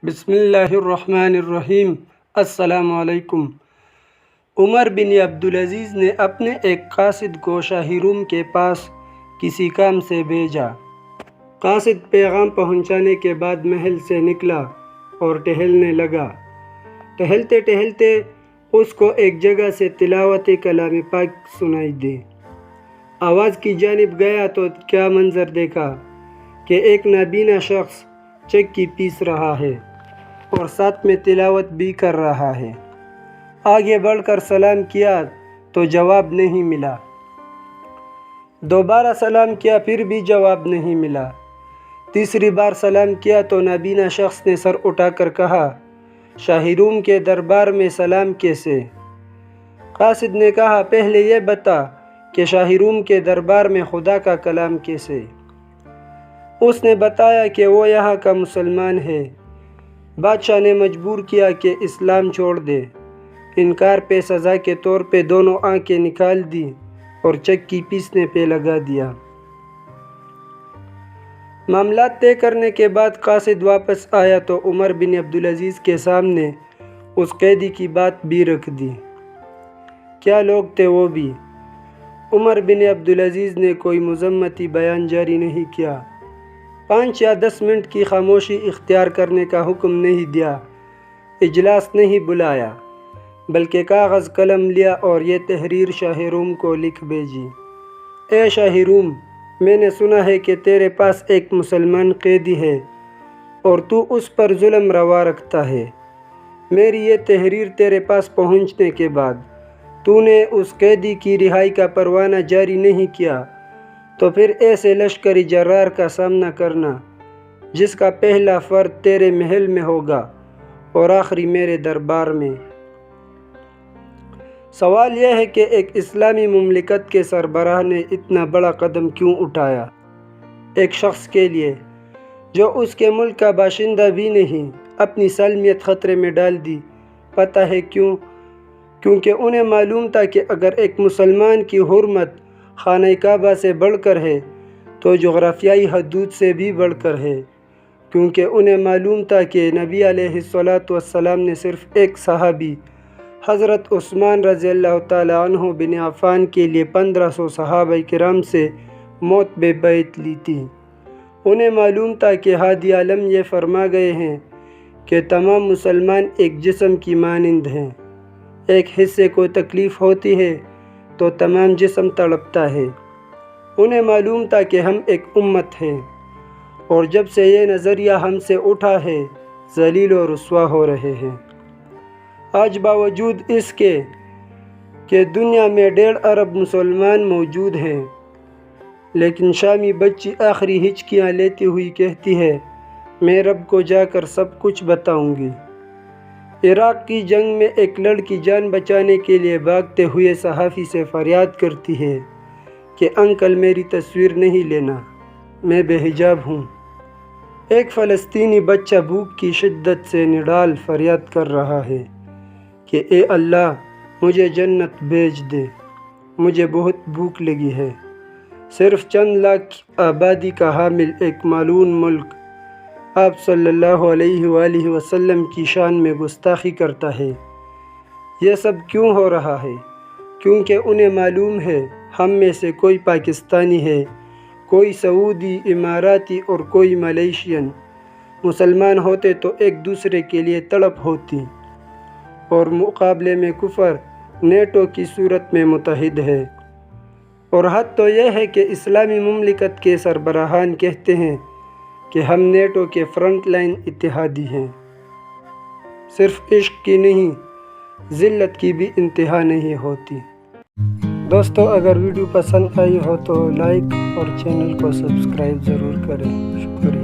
بسم اللہ الرحمن الرحیم۔ السلام علیکم۔ عمر بن عبدالعزیز نے اپنے ایک قاصد کو شاہی روم کے پاس کسی کام سے بھیجا۔ قاصد پیغام پہنچانے کے بعد محل سے نکلا اور ٹہلنے لگا۔ ٹہلتے ٹہلتے اس کو ایک جگہ سے تلاوت کلام پاک سنائی دی۔ آواز کی جانب گیا تو کیا منظر دیکھا کہ ایک نابینا شخص چکی پیس رہا ہے اور ساتھ میں تلاوت بھی کر رہا ہے۔ آگے بڑھ کر سلام کیا تو جواب نہیں ملا۔ دوبارہ سلام کیا پھر بھی جواب نہیں ملا۔ تیسری بار سلام کیا تو نابینا شخص نے سر اٹھا کر کہا، شاہی روم کے دربار میں سلام کیسے؟ قاصد نے کہا، پہلے یہ بتا کہ شاہی روم کے دربار میں خدا کا کلام کیسے؟ اس نے بتایا کہ وہ یہاں کا مسلمان ہے۔ بادشاہ نے مجبور کیا کہ اسلام چھوڑ دے۔ انکار پہ سزا کے طور پہ دونوں آنکھیں نکال دی اور چکی پیسنے پہ لگا دیا۔ معاملات طے کرنے کے بعد قاصد واپس آیا تو عمر بن عبدالعزیز کے سامنے اس قیدی کی بات بھی رکھ دی۔ کیا لوگ تھے وہ بھی؟ عمر بن عبدالعزیز نے کوئی مذمتی بیان جاری نہیں کیا، 5 یا 10 منٹ کی خاموشی اختیار کرنے کا حکم نہیں دیا، اجلاس نہیں بلایا، بلکہ کاغذ قلم لیا اور یہ تحریر شاہی روم کو لکھ بھیجی۔ اے شاہی روم، میں نے سنا ہے کہ تیرے پاس ایک مسلمان قیدی ہے اور تو اس پر ظلم روا رکھتا ہے۔ میری یہ تحریر تیرے پاس پہنچنے کے بعد تو نے اس قیدی کی رہائی کا پروانہ جاری نہیں کیا تو پھر ایسے لشکری جرار کا سامنا کرنا جس کا پہلا فرد تیرے محل میں ہوگا اور آخری میرے دربار میں۔ سوال یہ ہے کہ ایک اسلامی مملکت کے سربراہ نے اتنا بڑا قدم کیوں اٹھایا؟ ایک شخص کے لیے جو اس کے ملک کا باشندہ بھی نہیں، اپنی سالمیت خطرے میں ڈال دی۔ پتہ ہے کیوں؟ کیونکہ انہیں معلوم تھا کہ اگر ایک مسلمان کی حرمت خانہ کعبہ سے بڑھ کر ہے تو جغرافیائی حدود سے بھی بڑھ کر ہے۔ کیونکہ انہیں معلوم تھا کہ نبی علیہ السلام نے صرف ایک صحابی حضرت عثمان رضی اللہ تعالیٰ عنہ بن عفان کے لیے 1500 صحابہ کرام سے موت بے بیعت لی تھی۔ انہیں معلوم تھا کہ ہادی عالم یہ فرما گئے ہیں کہ تمام مسلمان ایک جسم کی مانند ہیں، ایک حصے کو تکلیف ہوتی ہے تو تمام جسم تڑپتا ہے۔ انہیں معلوم تھا کہ ہم ایک امت ہیں اور جب سے یہ نظریہ ہم سے اٹھا ہے ذلیل و رسوا ہو رہے ہیں۔ آج باوجود اس کے کہ دنیا میں 1.5 ارب مسلمان موجود ہیں، لیکن شامی بچی آخری ہچکیاں لیتی ہوئی کہتی ہے، میں رب کو جا کر سب کچھ بتاؤں گی۔ عراق کی جنگ میں ایک لڑکی جان بچانے کے لیے بھاگتے ہوئے صحافی سے فریاد کرتی ہے کہ انکل میری تصویر نہیں لینا، میں بے حجاب ہوں۔ ایک فلسطینی بچہ بھوک کی شدت سے نڈال فریاد کر رہا ہے کہ اے اللہ مجھے جنت بھیج دے، مجھے بہت بھوک لگی ہے۔ صرف چند لاکھ آبادی کا حامل ایک مالون ملک آپ صلی اللہ علیہ وآلہ وسلم کی شان میں گستاخی کرتا ہے۔ یہ سب کیوں ہو رہا ہے؟ کیونکہ انہیں معلوم ہے ہم میں سے کوئی پاکستانی ہے، کوئی سعودی، اماراتی اور کوئی ملیشین۔ مسلمان ہوتے تو ایک دوسرے کے لیے تڑپ ہوتی، اور مقابلے میں کفر نیٹو کی صورت میں متحد ہے۔ اور حد تو یہ ہے کہ اسلامی مملکت کے سربراہان کہتے ہیں کہ ہم نیٹو کے فرنٹ لائن اتحادی ہیں۔ صرف عشق کی نہیں، ذلت کی بھی انتہا نہیں ہوتی۔ دوستو، اگر ویڈیو پسند آئی ہو تو لائک اور چینل کو سبسکرائب ضرور کریں۔ شکریہ۔